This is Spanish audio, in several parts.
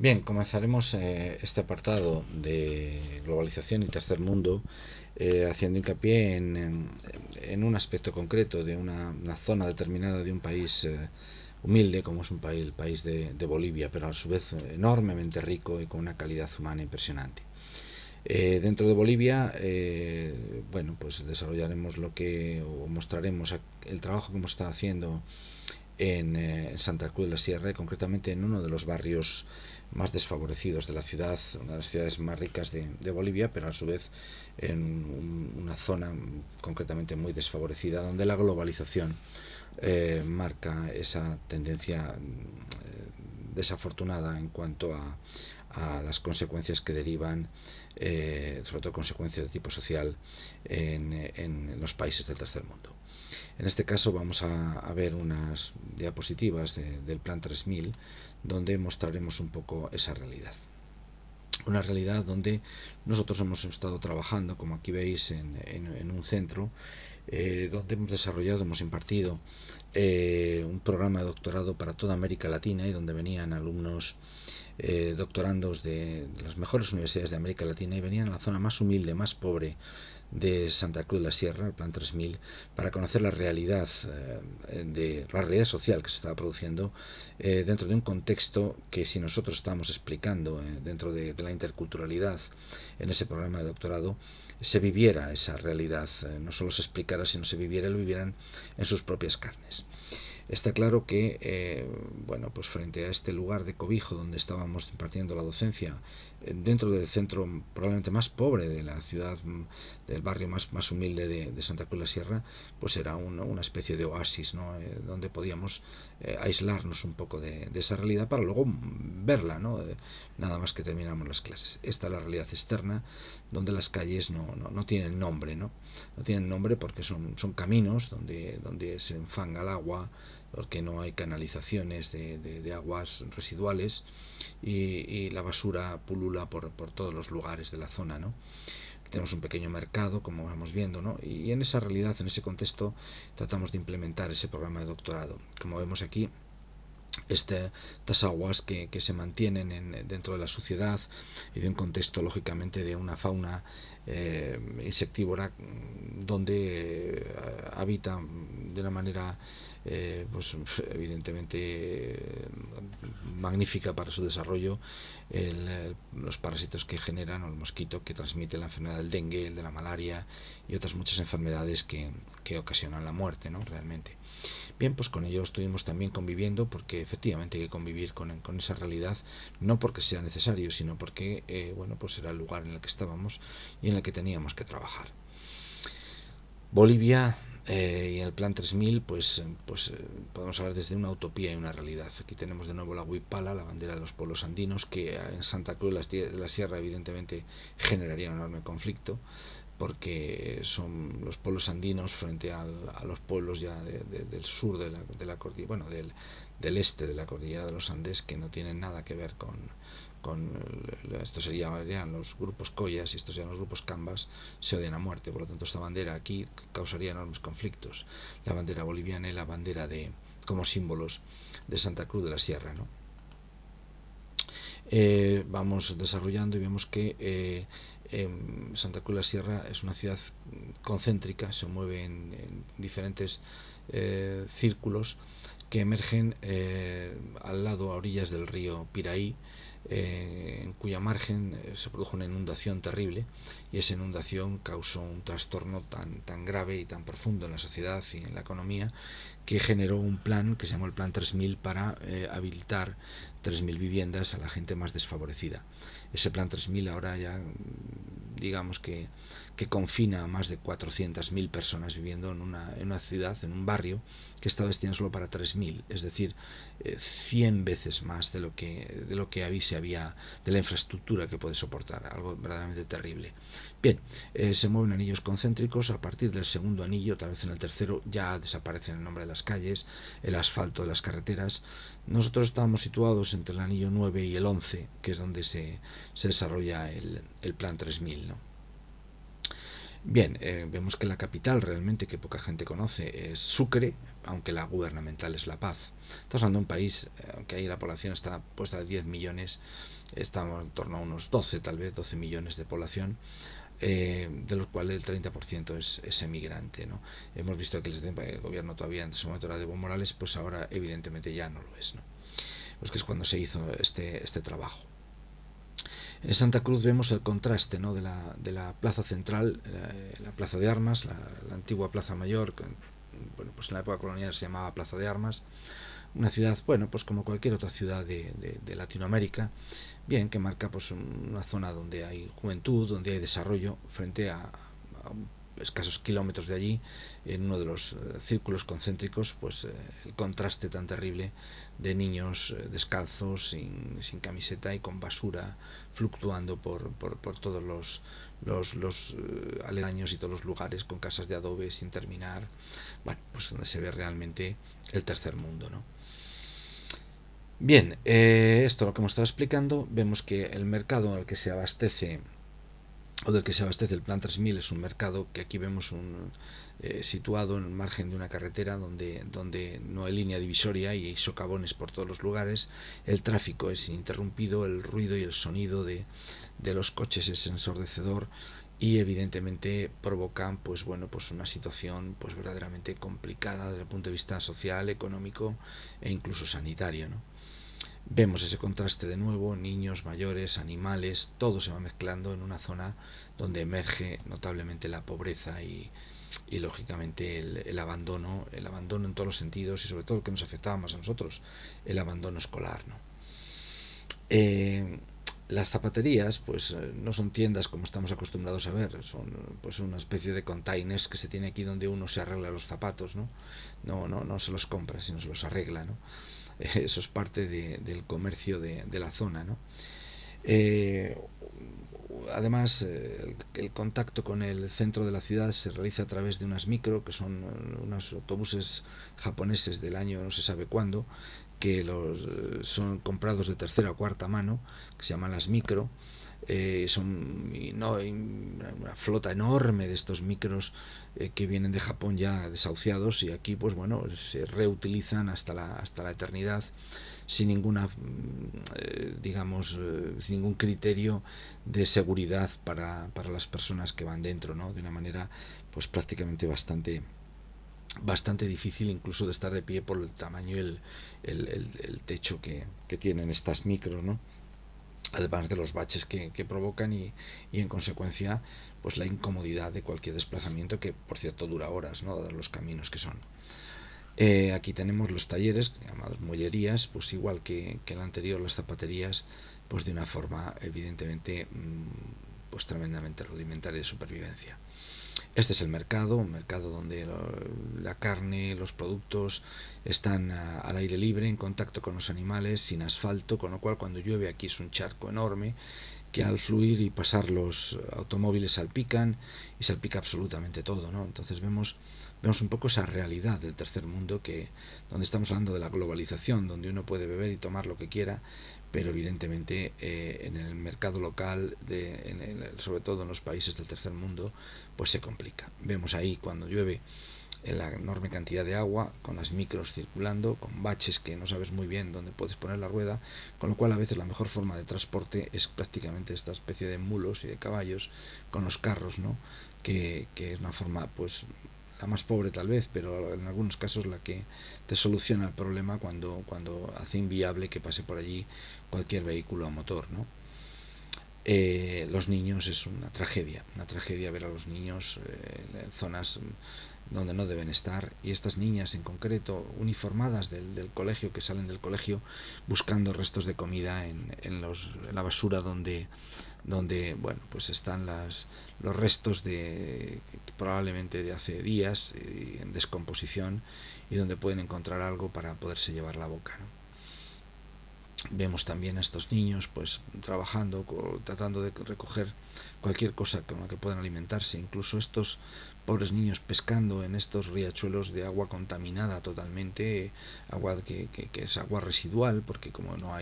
Bien, comenzaremos este apartado de globalización y tercer mundo haciendo hincapié en un aspecto concreto de una zona determinada de un país humilde como es el país de Bolivia, pero a su vez enormemente rico y con una calidad humana impresionante. Dentro de Bolivia, bueno, pues desarrollaremos o mostraremos el trabajo que hemos estado haciendo en Santa Cruz de la Sierra, y concretamente en uno de los barrios más desfavorecidos de la ciudad, una de las ciudades más ricas de Bolivia, pero a su vez en una zona concretamente muy desfavorecida, donde la globalización marca esa tendencia desafortunada en cuanto a las consecuencias que derivan, sobre todo consecuencias de tipo social, en los países del tercer mundo. En este caso vamos a ver unas diapositivas del Plan 3000 donde mostraremos un poco esa realidad. Una realidad donde nosotros hemos estado trabajando, como aquí veis, en un centro donde hemos impartido un programa de doctorado para toda América Latina, y donde venían alumnos doctorandos de las mejores universidades de América Latina, y venían a la zona más humilde, más pobre de Santa Cruz de la Sierra, el Plan 3000, para conocer la realidad social que se estaba produciendo dentro de un contexto que, si nosotros estábamos explicando dentro de la interculturalidad en ese programa de doctorado, se viviera esa realidad, no solo se explicara, sino se viviera, lo vivieran en sus propias carnes. Está claro que, bueno, pues frente a este lugar de cobijo donde estábamos impartiendo la docencia, dentro del centro probablemente más pobre de la ciudad, del barrio más humilde de Santa Cruz de la Sierra, pues era una especie de oasis, ¿no? Donde podíamos aislarnos un poco de esa realidad para luego verla, ¿no? Nada más que terminamos las clases. Esta es la realidad externa, donde las calles no tienen nombre, ¿no? No tienen nombre porque son caminos donde se enfanga el agua, porque no hay canalizaciones de aguas residuales, y la basura pulula por todos los lugares de la zona, ¿no? Tenemos un pequeño mercado, como vamos viendo, ¿no? Y en esa realidad, en ese contexto, tratamos de implementar ese programa de doctorado. Como vemos aquí, estas aguas que se mantienen dentro de la sociedad y de un contexto, lógicamente, de una fauna insectívora, donde habita de una manera pues evidentemente magnífica para su desarrollo los parásitos que generan, o el mosquito que transmite la enfermedad del dengue, el de la malaria y otras muchas enfermedades que ocasionan la muerte, ¿no? Realmente. Bien, pues con ello estuvimos también conviviendo, porque efectivamente hay que convivir con esa realidad, no porque sea necesario, sino porque bueno, pues era el lugar en el que estábamos y en el que teníamos que trabajar. Bolivia y el Plan 3000, pues podemos hablar desde una utopía y una realidad. Aquí tenemos de nuevo la huipala, la bandera de los pueblos andinos, que en Santa Cruz de la Sierra evidentemente generaría un enorme conflicto, porque son los pueblos andinos frente a los pueblos ya del sur de la cordillera, bueno, del este de la cordillera de los Andes, que no tienen nada que ver con estos serían los grupos collas y estos serían los grupos cambas, se odian a muerte. Por lo tanto, esta bandera aquí causaría enormes conflictos, la bandera boliviana y la bandera como símbolos de Santa Cruz de la Sierra, ¿no? Vamos desarrollando y vemos que Santa Cruz de la Sierra es una ciudad concéntrica, se mueve en diferentes círculos que emergen al lado, a orillas del río Piraí, en cuya margen se produjo una inundación terrible, y esa inundación causó un trastorno tan grave y tan profundo en la sociedad y en la economía, que generó un plan que se llamó el Plan 3000 para habilitar 3000 viviendas a la gente más desfavorecida. Ese Plan 3000 ahora ya, digamos que confina a más de 400.000 personas viviendo en una ciudad, en un barrio que estaba destinado solo para 3000, es decir, 100 veces más de lo que se había, de la infraestructura que puede soportar, algo verdaderamente terrible. Bien, se mueven anillos concéntricos. A partir del segundo anillo, tal vez en el tercero, ya desaparecen el nombre de las calles, el asfalto de las carreteras. Nosotros estábamos situados entre el anillo 9 y el 11, que es donde se desarrolla el Plan 3000, ¿no? Bien, vemos que la capital realmente que poca gente conoce es Sucre, aunque la gubernamental es La Paz. Estamos hablando de un país, aunque ahí la población está puesta de 10 millones, estamos en torno a unos 12 tal vez, 12 millones de población, de los cuales el 30% es emigrante, ¿no? Hemos visto que el gobierno todavía en ese momento era de Evo Morales, pues ahora evidentemente ya no lo es, ¿no? Pues que es cuando se hizo este trabajo. En Santa Cruz vemos el contraste, ¿no?, de la plaza central, la plaza de armas, la antigua plaza mayor, que, bueno, pues en la época colonial se llamaba Plaza de Armas, una ciudad, bueno, pues como cualquier otra ciudad de Latinoamérica, bien, que marca pues una zona donde hay juventud, donde hay desarrollo, frente a escasos kilómetros de allí, en uno de los círculos concéntricos, pues el contraste tan terrible de niños descalzos, sin camiseta y con basura fluctuando por todos los aledaños y todos los lugares, con casas de adobe sin terminar, bueno, pues donde se ve realmente el tercer mundo, ¿no? Bien, esto lo que hemos estado explicando, vemos que el mercado al que se abastece o del que se abastece el Plan 3000 es un mercado que aquí vemos situado en el margen de una carretera donde no hay línea divisoria y hay socavones por todos los lugares, el tráfico es ininterrumpido, el ruido y el sonido de los coches es ensordecedor y evidentemente provocan pues bueno, pues una situación pues verdaderamente complicada desde el punto de vista social, económico e incluso sanitario, ¿no? Vemos ese contraste de nuevo, niños, mayores, animales, todo se va mezclando en una zona donde emerge notablemente la pobreza y lógicamente el abandono en todos los sentidos y sobre todo el que nos afectaba más a nosotros, el abandono escolar, ¿no? Las zapaterías pues no son tiendas como estamos acostumbrados a ver, son pues una especie de containers que se tiene aquí donde uno se arregla los zapatos, ¿no? No se los compra, sino se los arregla, ¿no? Eso es parte del comercio de la zona, ¿no? Eh, Además, el contacto con el centro de la ciudad se realiza a través de unas micro, que son unos autobuses japoneses del año no se sabe cuándo, que son comprados de tercera o cuarta mano, que se llaman las micro. Son una flota enorme de estos micros que vienen de Japón ya desahuciados y aquí pues bueno se reutilizan hasta la eternidad sin ninguna digamos sin ningún criterio de seguridad para las personas que van dentro, ¿no? De una manera pues prácticamente bastante difícil incluso de estar de pie por el tamaño y el techo que tienen estas micros, ¿no? Además de los baches que provocan y en consecuencia pues la incomodidad de cualquier desplazamiento que por cierto dura horas, ¿no? Dados los caminos que son. Aquí tenemos los talleres llamados muellerías, pues igual que el anterior, las zapaterías, pues de una forma evidentemente pues tremendamente rudimentaria de supervivencia. Este es el mercado, un mercado donde la carne, los productos están al aire libre, en contacto con los animales, sin asfalto, con lo cual cuando llueve aquí es un charco enorme que al fluir y pasar los automóviles salpican y salpica absolutamente todo, ¿no? Entonces vemos un poco esa realidad del tercer mundo donde estamos hablando de la globalización, donde uno puede beber y tomar lo que quiera, pero evidentemente en el mercado local, sobre todo en los países del tercer mundo, pues se complica. Vemos ahí cuando llueve la enorme cantidad de agua, con las micros circulando, con baches que no sabes muy bien dónde puedes poner la rueda, con lo cual a veces la mejor forma de transporte es prácticamente esta especie de mulos y de caballos con los carros, ¿no? Que es una forma pues la más pobre tal vez, pero en algunos casos la que te soluciona el problema cuando hace inviable que pase por allí cualquier vehículo a motor, ¿no? Los niños es una tragedia ver a los niños en zonas donde no deben estar y estas niñas en concreto uniformadas del colegio, que salen del colegio buscando restos de comida en la basura donde bueno pues están los restos probablemente de hace días en descomposición y donde pueden encontrar algo para poderse llevar la boca, ¿no? Vemos también a estos niños pues trabajando, tratando de recoger cualquier cosa con la que puedan alimentarse, incluso estos pobres niños pescando en estos riachuelos de agua contaminada totalmente, agua que es agua residual, porque como no,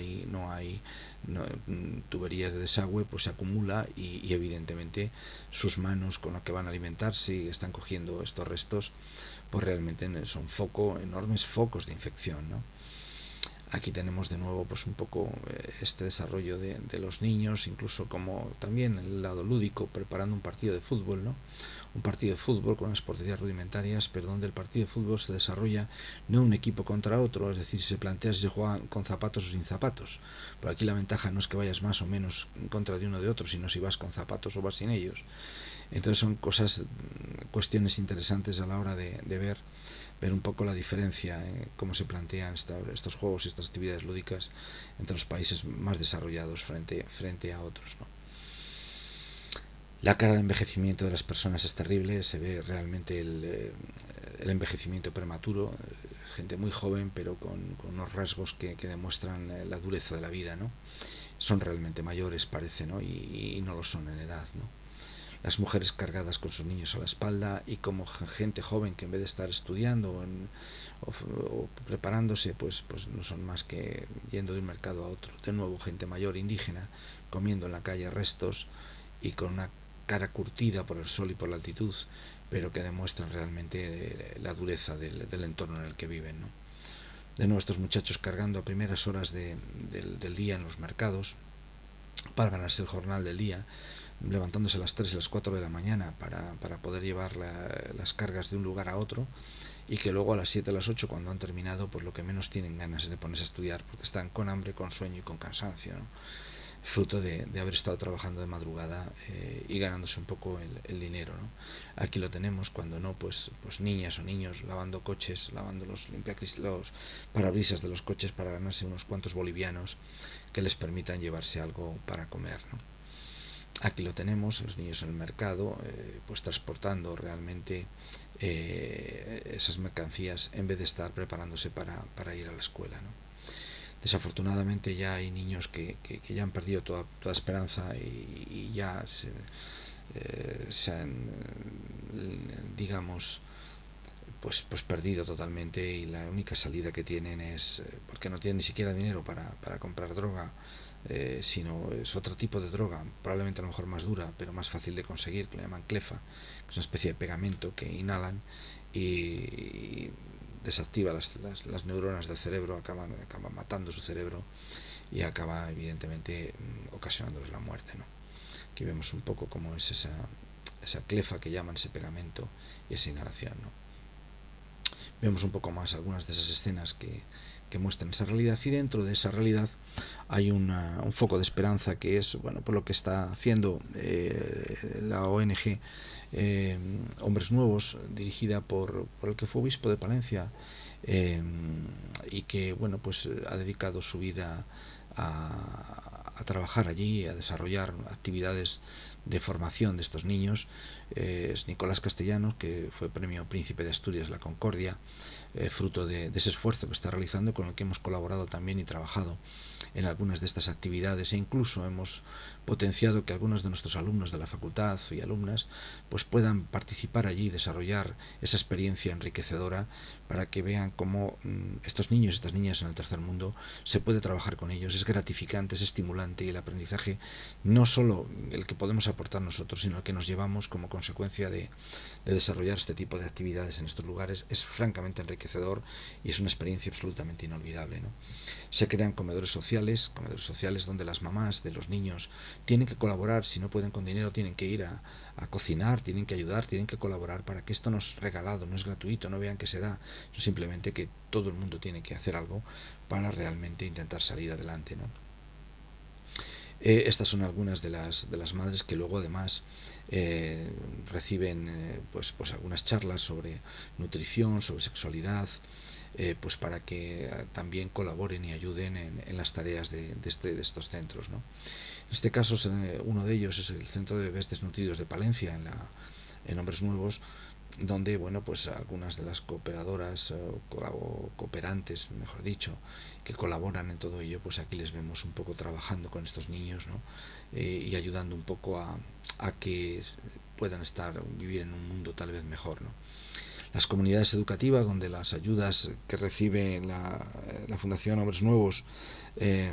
tuberías de desagüe, pues se acumula y evidentemente sus manos con las que van a alimentarse y están cogiendo estos restos, pues realmente son enormes focos de infección, ¿no? Aquí tenemos de nuevo pues un poco este desarrollo de los niños, incluso como también el lado lúdico, preparando un partido de fútbol, ¿no? Un partido de fútbol con unas porterías rudimentarias, pero donde el partido de fútbol se desarrolla no un equipo contra otro, es decir, si se plantea si se juega con zapatos o sin zapatos. Pero aquí la ventaja no es que vayas más o menos en contra de uno de otro, sino si vas con zapatos o vas sin ellos. Entonces son cuestiones interesantes a la hora de ver un poco la diferencia, cómo se plantean estos juegos y estas actividades lúdicas entre los países más desarrollados frente a otros, ¿no? La cara de envejecimiento de las personas es terrible, se ve realmente el envejecimiento prematuro, gente muy joven pero con unos rasgos que demuestran la dureza de la vida, ¿no? Son realmente mayores, parece, ¿no? Y no lo son en edad, ¿no? Las mujeres cargadas con sus niños a la espalda y como gente joven que en vez de estar estudiando o preparándose, pues no son más que yendo de un mercado a otro. De nuevo, gente mayor indígena comiendo en la calle restos y con una cara curtida por el sol y por la altitud, pero que demuestran realmente la dureza del entorno en el que viven, ¿no? De nuevo, estos muchachos cargando a primeras horas del día en los mercados para ganarse el jornal del día, levantándose a las 3 y las 4 de la mañana para poder llevar las cargas de un lugar a otro, y que luego a las 7 a las 8 cuando han terminado pues lo que menos tienen ganas es de ponerse a estudiar porque están con hambre, con sueño y con cansancio, ¿no? Fruto de haber estado trabajando de madrugada y ganándose un poco el dinero, ¿no? Aquí lo tenemos, cuando no, pues niñas o niños lavando coches, lavando los parabrisas de los coches para ganarse unos cuantos bolivianos que les permitan llevarse algo para comer, ¿no? Aquí lo tenemos, los niños en el mercado, pues transportando realmente esas mercancías en vez de estar preparándose para ir a la escuela, ¿no? Desafortunadamente ya hay niños que ya han perdido toda esperanza y ya se han, digamos, pues perdido totalmente, y la única salida que tienen es, porque no tienen ni siquiera dinero para comprar droga, sino es otro tipo de droga, probablemente a lo mejor más dura, pero más fácil de conseguir, que le llaman clefa, que es una especie de pegamento que inhalan y desactiva las neuronas del cerebro, acaban matando su cerebro y acaba evidentemente ocasionándoles la muerte, ¿no? Aquí vemos un poco cómo es esa clefa que llaman, ese pegamento y esa inhalación, ¿no? Vemos un poco más algunas de esas escenas que muestran esa realidad, y dentro de esa realidad hay un foco de esperanza que es, bueno, por lo que está haciendo la ONG Hombres Nuevos, dirigida por el que fue obispo de Palencia, y que, bueno, pues ha dedicado su vida a trabajar allí, a desarrollar actividades de formación de estos niños. Es Nicolás Castellanos, que fue premio Príncipe de Asturias La Concordia, fruto de ese esfuerzo que está realizando, con el que hemos colaborado también y trabajado en algunas de estas actividades, e incluso hemos potenciado que algunos de nuestros alumnos de la facultad y alumnas pues puedan participar allí y desarrollar esa experiencia enriquecedora para que vean cómo estos niños y estas niñas en el tercer mundo se puede trabajar con ellos, es gratificante, es estimulante, y el aprendizaje no solo el que podemos aportar nosotros, sino el que nos llevamos como consecuencia de desarrollar este tipo de actividades en estos lugares es francamente enriquecedor y es una experiencia absolutamente inolvidable, ¿no? Se crean comedores sociales donde las mamás de los niños tienen que colaborar, si no pueden con dinero tienen que ir a cocinar, tienen que ayudar, tienen que colaborar para que esto no es regalado, no es gratuito, no vean que se da, simplemente que todo el mundo tiene que hacer algo para realmente intentar salir adelante, ¿no? Estas son algunas de las madres que luego además reciben pues algunas charlas sobre nutrición, sobre sexualidad, pues para que también colaboren y ayuden en las tareas de estos centros, ¿no? En este caso uno de ellos es el Centro de Bebés Desnutridos de Palencia, en Hombres Nuevos, donde bueno, pues algunas de las cooperadoras o cooperantes, mejor dicho, que colaboran en todo ello, pues aquí les vemos un poco trabajando con estos niños, ¿no? Y ayudando un poco a que puedan vivir en un mundo tal vez mejor, ¿no? Las comunidades educativas, donde las ayudas que recibe la Fundación Hombres Nuevos, eh,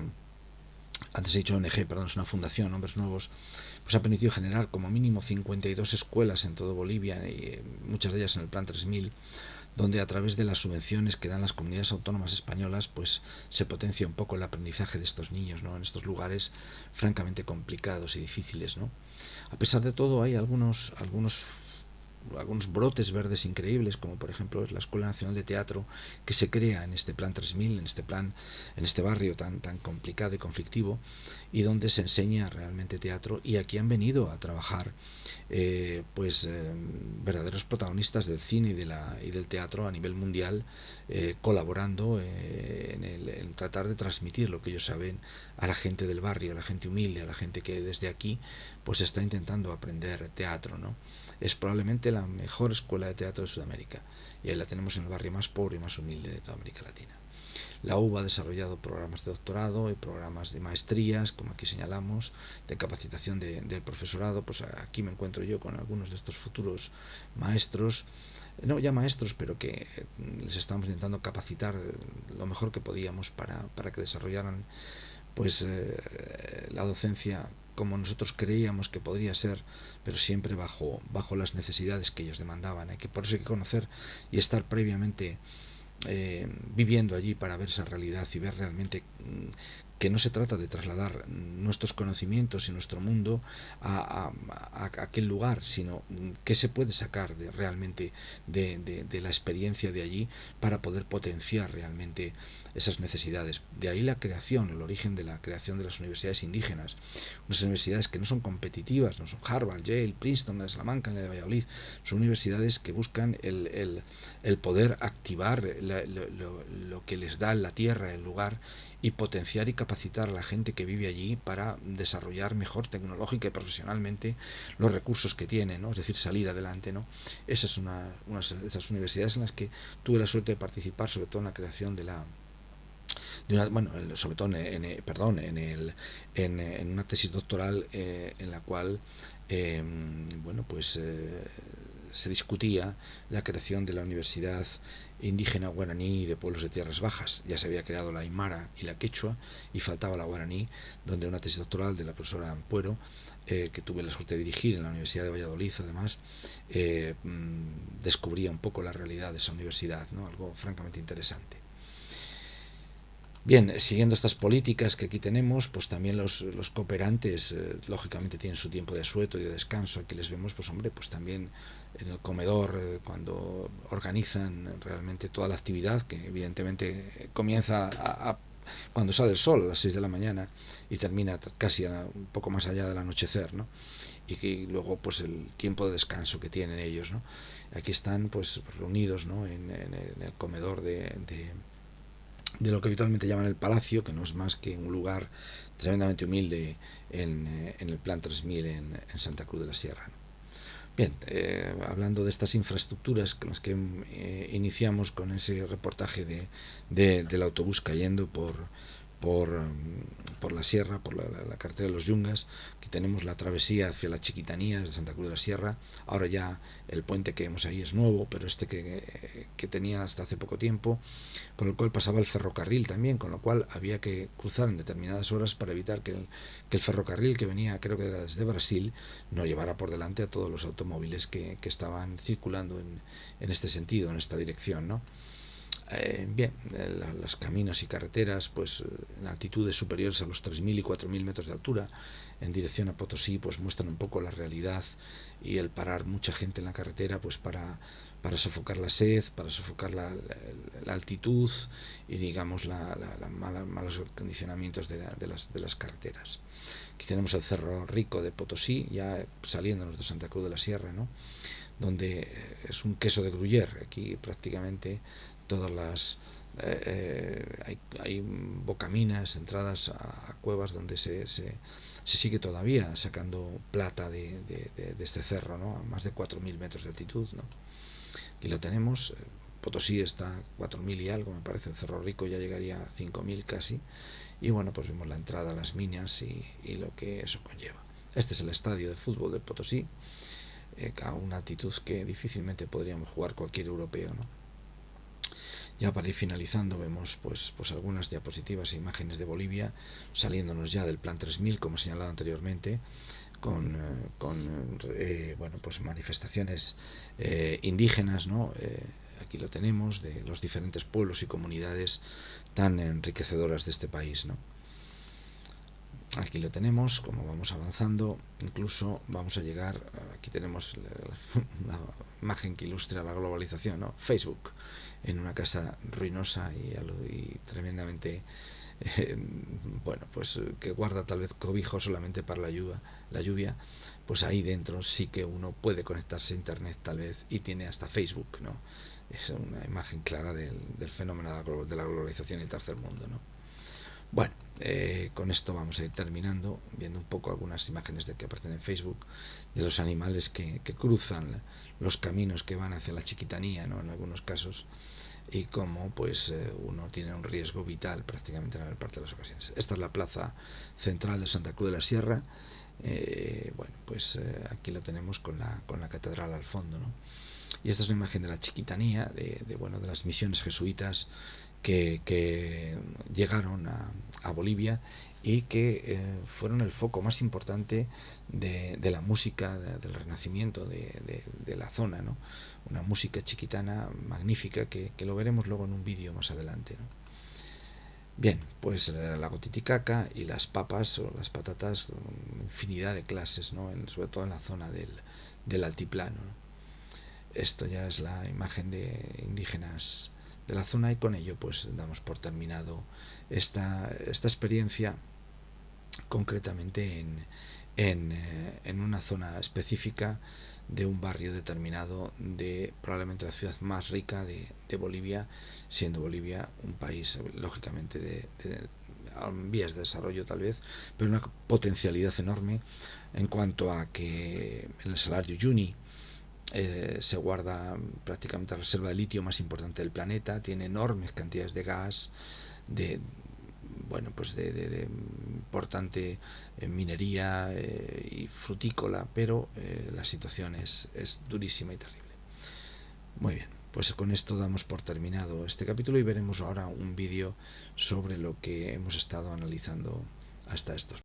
antes he dicho ONG, perdón, es una fundación, Hombres Nuevos, pues ha permitido generar como mínimo 52 escuelas en todo Bolivia, y muchas de ellas en el Plan 3000, donde a través de las subvenciones que dan las comunidades autónomas españolas, pues se potencia un poco el aprendizaje de estos niños, ¿no? En estos lugares francamente complicados y difíciles, ¿no? A pesar de todo, hay algunos brotes verdes increíbles, como por ejemplo es la Escuela Nacional de Teatro, que se crea en este Plan 3000, en este barrio tan complicado y conflictivo, y donde se enseña realmente teatro, y aquí han venido a trabajar verdaderos protagonistas del cine y del teatro a nivel mundial, colaborando en tratar de transmitir lo que ellos saben a la gente del barrio, a la gente humilde, a la gente que desde aquí pues está intentando aprender teatro, ¿no? Es probablemente la mejor escuela de teatro de Sudamérica, y ahí la tenemos en el barrio más pobre y más humilde de toda América Latina. La UBA ha desarrollado programas de doctorado y programas de maestrías, como aquí señalamos, de capacitación del profesorado. Pues aquí me encuentro yo con algunos de estos futuros maestros, no ya maestros, pero que les estamos intentando capacitar lo mejor que podíamos para que desarrollaran pues la docencia como nosotros creíamos que podría ser, pero siempre bajo las necesidades que ellos demandaban. Que por eso hay que conocer y estar previamente viviendo allí para ver esa realidad y ver realmente que no se trata de trasladar nuestros conocimientos y nuestro mundo a aquel lugar, sino qué se puede sacar realmente de la experiencia de allí para poder potenciar realmente esas necesidades. De ahí la creación, el origen de la creación de las universidades indígenas, unas universidades que no son competitivas, no son Harvard, Yale, Princeton, la de Salamanca, la de Valladolid, son universidades que buscan el poder activar lo que les da la tierra, el lugar, y potenciar y capacitar a la gente que vive allí para desarrollar mejor tecnológica y profesionalmente los recursos que tiene, ¿no? Es decir, salir adelante, ¿no? Esa es una de esas universidades en las que tuve la suerte de participar, sobre todo en la creación sobre todo en una tesis doctoral en la cual se discutía la creación de la Universidad Indígena Guaraní de Pueblos de Tierras Bajas. Ya se había creado la Aymara y la Quechua, y faltaba la Guaraní, donde una tesis doctoral de la profesora Ampuero, que tuve la suerte de dirigir en la Universidad de Valladolid, además, descubría un poco la realidad de esa universidad, ¿no? Algo francamente interesante. Bien, siguiendo estas políticas que aquí tenemos, pues también los cooperantes lógicamente tienen su tiempo de asueto y de descanso. Aquí les vemos, pues hombre, pues también en el comedor, cuando organizan realmente toda la actividad, que evidentemente comienza cuando sale el sol a las 6 de la mañana y termina casi un poco más allá del anochecer, ¿no? Y que luego pues el tiempo de descanso que tienen ellos, ¿no? Aquí están pues reunidos, ¿no? en el comedor de lo que habitualmente llaman el Palacio, que no es más que un lugar tremendamente humilde en el Plan 3000 en Santa Cruz de la Sierra, ¿no? Bien, hablando de estas infraestructuras con las que iniciamos con ese reportaje del autobús cayendo por, por la sierra, por la carretera de los Yungas, que tenemos la travesía hacia la Chiquitanía de Santa Cruz de la Sierra. Ahora ya el puente que vemos ahí es nuevo, pero este que tenían hasta hace poco tiempo, por el cual pasaba el ferrocarril también, con lo cual había que cruzar en determinadas horas para evitar que el ferrocarril, que venía, creo que era desde Brasil, no llevara por delante a todos los automóviles que estaban circulando en este sentido, en esta dirección, ¿no? Los caminos y carreteras, pues en altitudes superiores a los 3.000 y 4.000 metros de altura, en dirección a Potosí, pues muestran un poco la realidad y el parar mucha gente en la carretera, pues para sofocar la sed, para sofocar la altitud y digamos malos condicionamientos de las carreteras. Aquí tenemos el Cerro Rico de Potosí, ya saliéndonos de Santa Cruz de la Sierra, ¿no? Donde es un queso de Gruyère. Aquí prácticamente todas hay bocaminas, entradas a cuevas donde se sigue todavía sacando plata de este cerro, ¿no? A más de 4.000 metros de altitud, ¿no? Aquí lo tenemos. Potosí está a 4.000 y algo, me parece. Cerro Rico ya llegaría a 5.000 casi. Y bueno, pues vemos la entrada a las minas y lo que eso conlleva. Este es el estadio de fútbol de Potosí, a una altitud que difícilmente podríamos jugar cualquier europeo, ¿no? Ya para ir finalizando vemos pues algunas diapositivas e imágenes de Bolivia, saliéndonos ya del plan 3000, como he señalado anteriormente, con bueno, pues manifestaciones indígenas, ¿no? Aquí lo tenemos, de los diferentes pueblos y comunidades tan enriquecedoras de este país, ¿no? Aquí lo tenemos, como vamos avanzando, incluso vamos a llegar, aquí tenemos una imagen que ilustra la globalización, ¿no? Facebook, en una casa ruinosa y tremendamente, bueno, pues que guarda tal vez cobijo solamente para la lluvia, pues ahí dentro sí que uno puede conectarse a internet tal vez y tiene hasta Facebook, ¿no? Es una imagen clara del fenómeno de la globalización y el tercer mundo, ¿no? Bueno, con esto vamos a ir terminando, viendo un poco algunas imágenes de que aparecen en Facebook, de los animales que cruzan los caminos que van hacia la chiquitanía, ¿no? En algunos casos, y cómo pues uno tiene un riesgo vital prácticamente en la mayor parte de las ocasiones. Esta es la plaza central de Santa Cruz de la Sierra. Bueno, pues aquí lo tenemos con la catedral al fondo, ¿no? Y esta es una imagen de la chiquitanía, bueno, de las misiones jesuitas que llegaron a Bolivia y que fueron el foco más importante de la música del renacimiento de la zona, ¿no? Una música chiquitana magnífica que lo veremos luego en un vídeo más adelante, ¿no? Bien, pues el lago Titicaca y las papas o las patatas, infinidad de clases, ¿no? Sobre todo en la zona del altiplano, ¿no? Esto ya es la imagen de indígenas de la zona y con ello pues damos por terminado esta experiencia concretamente en una zona específica de un barrio determinado de probablemente la ciudad más rica de Bolivia, siendo Bolivia un país lógicamente en vías de desarrollo tal vez, pero una potencialidad enorme en cuanto a que en el Salar de Uyuni se guarda prácticamente la reserva de litio más importante del planeta, tiene enormes cantidades de gas, de bueno, pues de importante minería y frutícola, pero la situación es durísima y terrible. Muy bien, pues con esto damos por terminado este capítulo y veremos ahora un vídeo sobre lo que hemos estado analizando hasta estos